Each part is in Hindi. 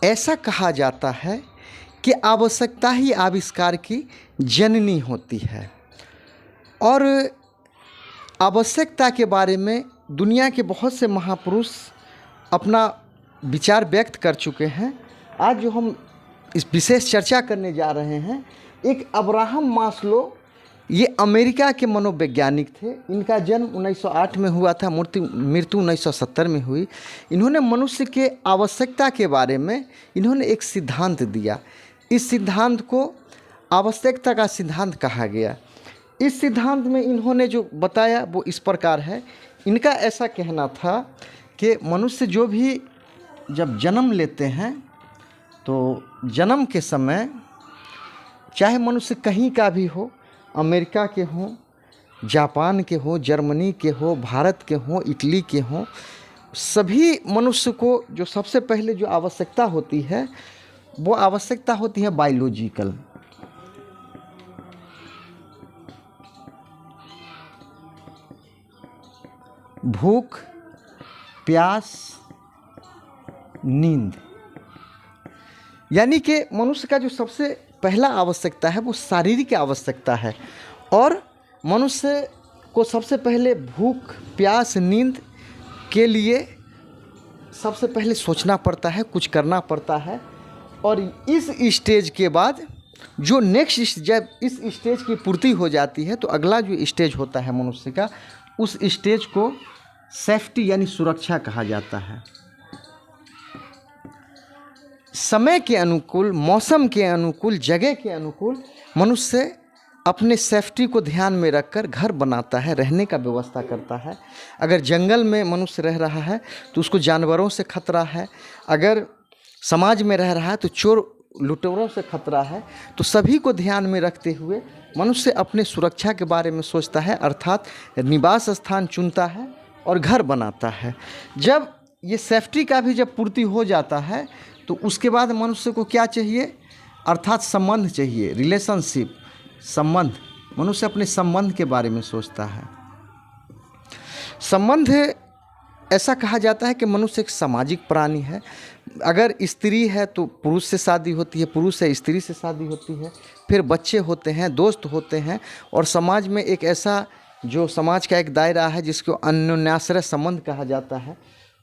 ऐसा कहा जाता है कि आवश्यकता ही आविष्कार की जननी होती है। और आवश्यकता के बारे में दुनिया के बहुत से महापुरुष अपना विचार व्यक्त कर चुके हैं। आज जो हम इस विशेष चर्चा करने जा रहे हैं, एक अब्राहम मास्लो, ये अमेरिका के मनोवैज्ञानिक थे। इनका जन्म 1908 में हुआ था, मृत्यु 1970 में हुई। इन्होंने मनुष्य के आवश्यकता के बारे में इन्होंने एक सिद्धांत दिया। इस सिद्धांत को आवश्यकता का सिद्धांत कहा गया। इस सिद्धांत में इन्होंने जो बताया वो इस प्रकार है। इनका ऐसा कहना था कि मनुष्य जो भी जब जन्म लेते हैं तो जन्म के समय चाहे मनुष्य कहीं का भी हो, अमेरिका के हों, जापान के हों, जर्मनी के हो, भारत के हों, इटली के हों, सभी मनुष्य को जो सबसे पहले जो आवश्यकता होती है वो आवश्यकता होती है बायोलॉजिकल। भूख, प्यास, नींद, यानी कि मनुष्य का जो सबसे पहला आवश्यकता है वो शारीरिक आवश्यकता है। और मनुष्य को सबसे पहले भूख, प्यास, नींद के लिए सबसे पहले सोचना पड़ता है, कुछ करना पड़ता है। और इस स्टेज के बाद जो नेक्स्ट, जब इस स्टेज की पूर्ति हो जाती है तो अगला जो स्टेज होता है मनुष्य का, उस स्टेज को सेफ्टी यानी सुरक्षा कहा जाता है। समय के अनुकूल, मौसम के अनुकूल, जगह के अनुकूल मनुष्य अपने सेफ्टी को ध्यान में रखकर घर बनाता है, रहने का व्यवस्था करता है। अगर जंगल में मनुष्य रह रहा है तो उसको जानवरों से खतरा है। अगर समाज में रह रहा है तो चोर लुटेरों से खतरा है। तो सभी को ध्यान में रखते हुए मनुष्य अपने सुरक्षा के बारे में सोचता है, अर्थात निवास स्थान चुनता है और घर बनाता है। जब ये सेफ्टी का भी जब पूर्ति हो जाता है तो उसके बाद मनुष्य को क्या चाहिए, अर्थात संबंध चाहिए, रिलेशनशिप, संबंध। मनुष्य अपने संबंध के बारे में सोचता है। संबंध, ऐसा कहा जाता है कि मनुष्य एक सामाजिक प्राणी है। अगर स्त्री है तो पुरुष से शादी होती है, पुरुष है स्त्री से शादी होती है, फिर बच्चे होते हैं, दोस्त होते हैं। और समाज में एक ऐसा जो समाज का एक दायरा है जिसको अन्योन्याश्रय संबंध कहा जाता है।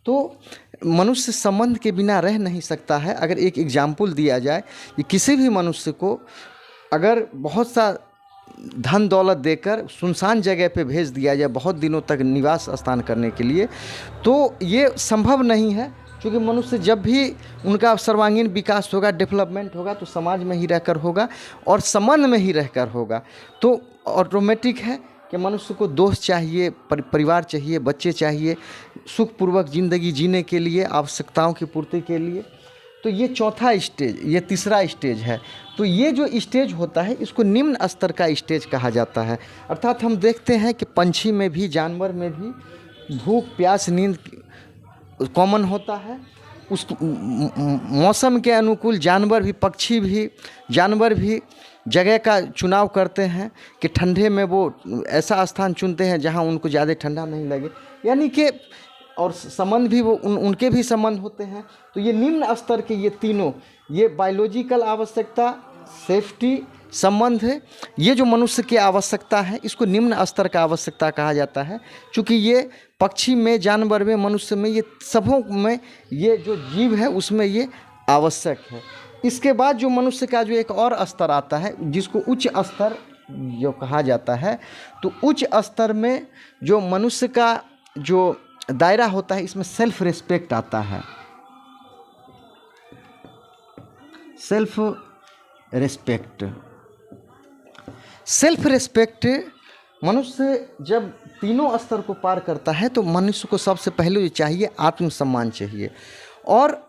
तो मनुष्य संबंध के बिना रह नहीं सकता है। अगर एक एग्जाम्पल दिया जाए कि किसी भी मनुष्य को अगर बहुत सा धन दौलत देकर सुनसान जगह पे भेज दिया जाए बहुत दिनों तक निवास स्थान करने के लिए, तो ये संभव नहीं है। क्योंकि मनुष्य जब भी उनका सर्वांगीण विकास होगा, डेवलपमेंट होगा, तो समाज में ही रहकर होगा और संबंध में ही रहकर होगा। तो ऑटोमेटिक है कि मनुष्य को दोस्त चाहिए, परिवार चाहिए, बच्चे चाहिए, सुखपूर्वक ज़िंदगी जीने के लिए, आवश्यकताओं की पूर्ति के लिए। तो ये चौथा स्टेज, ये तीसरा स्टेज है। तो ये जो स्टेज होता है इसको निम्न स्तर का स्टेज कहा जाता है। अर्थात हम देखते हैं कि पंछी में भी, जानवर में भी भूख, प्यास, नींद कॉमन होता है। उस मौसम के अनुकूल जानवर भी, पक्षी भी, जानवर भी जगह का चुनाव करते हैं कि ठंडे में वो ऐसा स्थान चुनते हैं जहां उनको ज़्यादा ठंडा नहीं लगे, यानी कि और संबंध भी वो उनके भी संबंध होते हैं। तो ये निम्न स्तर के ये तीनों, ये बायोलॉजिकल आवश्यकता, सेफ्टी, संबंध है, ये जो मनुष्य की आवश्यकता है इसको निम्न स्तर का आवश्यकता कहा जाता है। क्योंकि ये पक्षी में, जानवर में, मनुष्य में, ये सबों में, ये जो जीव है उसमें ये आवश्यक है। इसके बाद जो मनुष्य का जो एक और स्तर आता है जिसको उच्च स्तर जो कहा जाता है, तो उच्च स्तर में जो मनुष्य का जो दायरा होता है इसमें सेल्फ रिस्पेक्ट आता है। सेल्फ रिस्पेक्ट, सेल्फ रिस्पेक्ट मनुष्य जब तीनों स्तर को पार करता है तो मनुष्य को सबसे पहले चाहिए आत्मसम्मान चाहिए। और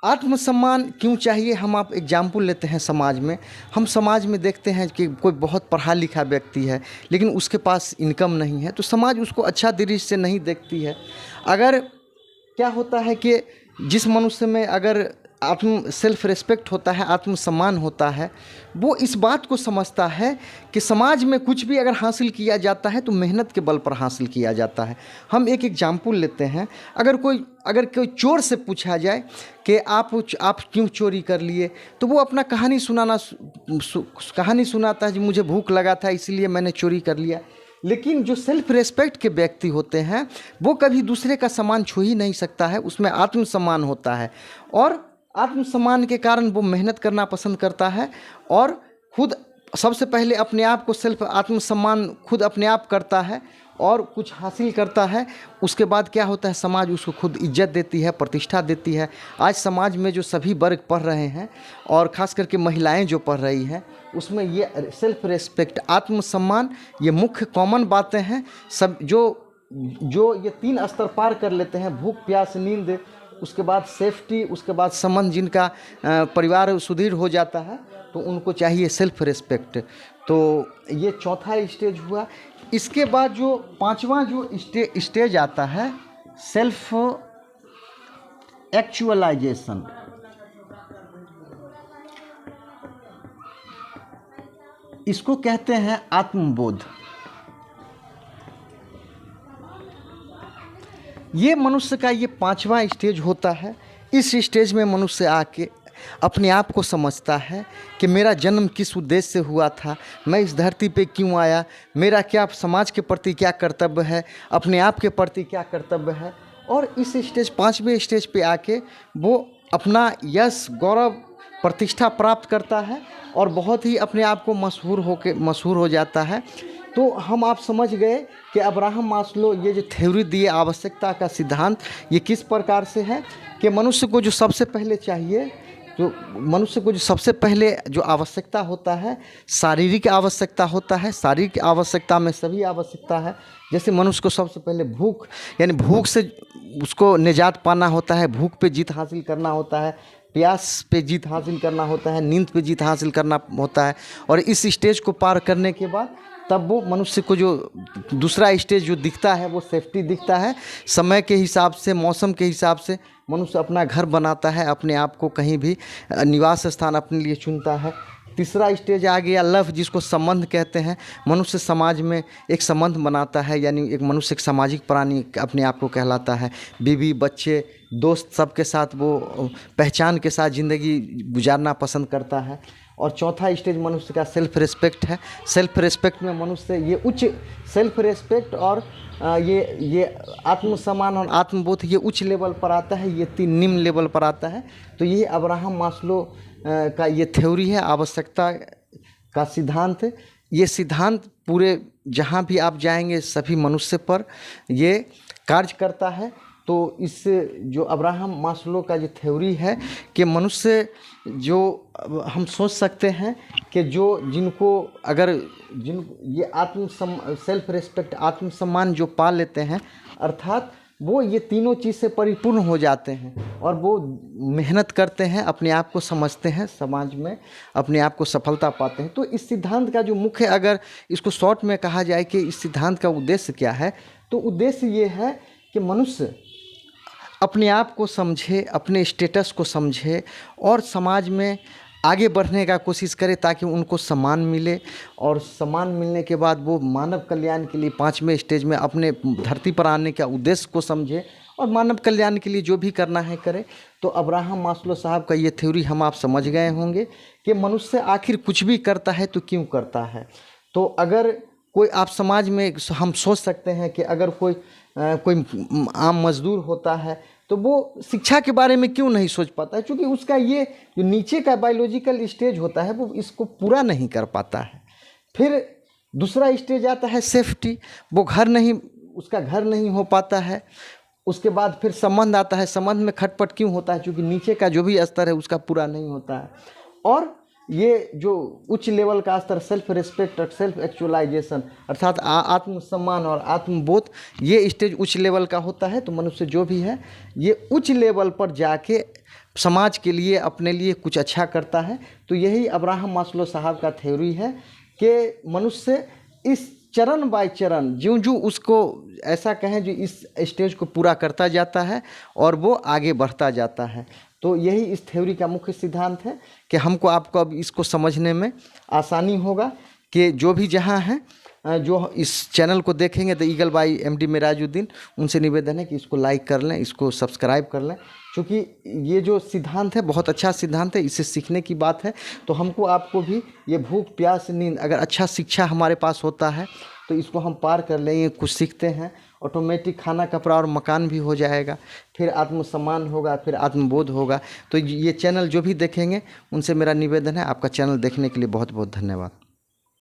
आत्मसम्मान क्यों चाहिए, हम आप एग्जाम्पल लेते हैं समाज में। हम समाज में देखते हैं कि कोई बहुत पढ़ा लिखा व्यक्ति है लेकिन उसके पास इनकम नहीं है, तो समाज उसको अच्छा दृष्टि से नहीं देखती है। अगर क्या होता है कि जिस मनुष्य में अगर आत्म सेल्फ रिस्पेक्ट होता है, आत्मसम्मान होता है, वो इस बात को समझता है कि समाज में कुछ भी अगर हासिल किया जाता है तो मेहनत के बल पर हासिल किया जाता है। हम एक एग्जाम्पल लेते हैं, अगर कोई चोर से पूछा जाए कि आप क्यों चोरी कर लिए, तो वो अपना कहानी सुनाता है जी, मुझे भूख लगा था इसलिए मैंने चोरी कर लिया। लेकिन जो सेल्फ रेस्पेक्ट के व्यक्ति होते हैं वो कभी दूसरे का सम्मान छू ही नहीं सकता है, उसमें आत्मसम्मान होता है और आत्मसम्मान के कारण वो मेहनत करना पसंद करता है और खुद सबसे पहले अपने आप को सेल्फ आत्मसम्मान खुद अपने आप करता है और कुछ हासिल करता है। उसके बाद क्या होता है, समाज उसको खुद इज्जत देती है, प्रतिष्ठा देती है। आज समाज में जो सभी वर्ग पढ़ रहे हैं और ख़ास करके महिलाएं जो पढ़ रही हैं, उसमें ये सेल्फ रेस्पेक्ट, आत्मसम्मान, ये मुख्य कॉमन बातें हैं। सब जो ये 3 स्तर पार कर लेते हैं, भूख प्यास नींद, उसके बाद सेफ्टी, उसके बाद संबंध, जिनका परिवार सुदृढ़ हो जाता है, तो उनको चाहिए सेल्फ रेस्पेक्ट। तो ये चौथा स्टेज हुआ। इसके बाद जो 5वां जो स्टेज आता है, सेल्फ एक्चुअलाइजेशन। इसको कहते हैं आत्मबोध। ये मनुष्य का ये 5वां स्टेज होता है। इस स्टेज में मनुष्य आके अपने आप को समझता है कि मेरा जन्म किस उद्देश्य से हुआ था, मैं इस धरती पे क्यों आया, मेरा क्या समाज के प्रति क्या कर्तव्य है, अपने आप के प्रति क्या कर्तव्य है। और इस स्टेज 5वें स्टेज पे आके वो अपना यश, गौरव, प्रतिष्ठा प्राप्त करता है और बहुत ही अपने आप को मशहूर हो जाता है। तो आप समझ गए कि अब्राहम मास्लो ये जो थ्योरी दिए आवश्यकता का सिद्धांत, ये किस प्रकार से है कि मनुष्य को जो सबसे पहले चाहिए, जो आवश्यकता होता है, शारीरिक आवश्यकता होता है। शारीरिक आवश्यकता में सभी आवश्यकता है। जैसे मनुष्य को सबसे पहले भूख, यानी भूख से उसको निजात पाना होता है, भूख पे जीत हासिल करना होता है, प्यास पे जीत हासिल करना होता है, नींद पे जीत हासिल करना होता है। और इस स्टेज को पार करने के बाद तब वो मनुष्य को जो दूसरा स्टेज जो दिखता है वो सेफ्टी दिखता है। समय के हिसाब से, मौसम के हिसाब से मनुष्य अपना घर बनाता है, अपने आप को कहीं भी निवास स्थान अपने लिए चुनता है। तीसरा स्टेज आ गया लव, जिसको संबंध कहते हैं। मनुष्य समाज में एक संबंध बनाता है, यानी एक मनुष्य एक सामाजिक प्राणी अपने आप को कहलाता है। बीवी, बच्चे, दोस्त, सबके साथ वो पहचान के साथ ज़िंदगी गुजारना पसंद करता है। और चौथा स्टेज मनुष्य का सेल्फ रिस्पेक्ट है। सेल्फ रिस्पेक्ट में मनुष्य ये उच्च सेल्फ रिस्पेक्ट और ये आत्मसम्मान और आत्मबोध ये उच्च लेवल पर आता है, ये 3 निम्न लेवल पर आता है। तो ये अब्राहम मास्लो का ये थ्योरी है, आवश्यकता का सिद्धांत। ये सिद्धांत पूरे जहाँ भी आप जाएंगे सभी मनुष्य पर ये कार्य करता है। तो इस जो अब्राहम मास्लो का जो थ्योरी है कि मनुष्य जो हम सोच सकते हैं कि जिन ये सेल्फ रिस्पेक्ट, आत्मसम्मान जो पा लेते हैं, अर्थात वो ये तीनों चीज़ से परिपूर्ण हो जाते हैं और वो मेहनत करते हैं, अपने आप को समझते हैं, समाज में अपने आप को सफलता पाते हैं। तो इस सिद्धांत का जो मुख्य, अगर इसको शॉर्ट में कहा जाए कि इस सिद्धांत का उद्देश्य क्या है, तो उद्देश्य ये है कि मनुष्य अपने आप को समझे, अपने स्टेटस को समझे और समाज में आगे बढ़ने का कोशिश करे ताकि उनको सम्मान मिले। और सम्मान मिलने के बाद वो मानव कल्याण के लिए 5वें स्टेज में अपने धरती पर आने का उद्देश्य को समझे और मानव कल्याण के लिए जो भी करना है करे। तो अब्राहम मास्लो साहब का ये थ्योरी आप समझ गए होंगे कि मनुष्य आखिर कुछ भी करता है तो क्यों करता है। तो अगर कोई आप समाज में हम सोच सकते हैं कि अगर कोई आम मजदूर होता है तो वो शिक्षा के बारे में क्यों नहीं सोच पाता है, क्योंकि उसका ये जो नीचे का बायोलॉजिकल स्टेज होता है वो इसको पूरा नहीं कर पाता है। फिर दूसरा स्टेज आता है सेफ्टी, वो उसका घर नहीं हो पाता है। उसके बाद फिर संबंध आता है, संबंध में खटपट क्यों होता है, क्योंकि नीचे का जो भी स्तर है उसका पूरा नहीं होता है। और ये जो उच्च लेवल का स्तर सेल्फ रिस्पेक्ट और सेल्फ एक्चुअलाइजेशन, अर्थात आत्मसम्मान और आत्मबोध, ये स्टेज उच्च लेवल का होता है। तो मनुष्य जो भी है ये उच्च लेवल पर जाके समाज के लिए, अपने लिए कुछ अच्छा करता है। तो यही अब्राहम मास्लो साहब का थ्योरी है कि मनुष्य इस चरण बाय चरण ज्यों उसको ऐसा कहें जो इस स्टेज को पूरा करता जाता है और वो आगे बढ़ता जाता है। तो यही इस थ्योरी का मुख्य सिद्धांत है कि हमको आपको अब इसको समझने में आसानी होगा कि जो भी जहाँ हैं जो इस चैनल को देखेंगे, the eagle by MD Merajuddin, उनसे निवेदन है कि इसको लाइक कर लें, इसको सब्सक्राइब कर लें, क्योंकि ये जो सिद्धांत है बहुत अच्छा सिद्धांत है, इससे सीखने की बात है। तो हमको आपको भी ये भूख प्यास नींद, अगर अच्छा शिक्षा हमारे पास होता है तो इसको हम पार कर लेंगे, कुछ सीखते हैं, ऑटोमेटिक खाना कपड़ा और मकान भी हो जाएगा, फिर आत्मसम्मान होगा, फिर आत्मबोध होगा। तो ये चैनल जो भी देखेंगे उनसे मेरा निवेदन है, आपका चैनल देखने के लिए बहुत बहुत धन्यवाद।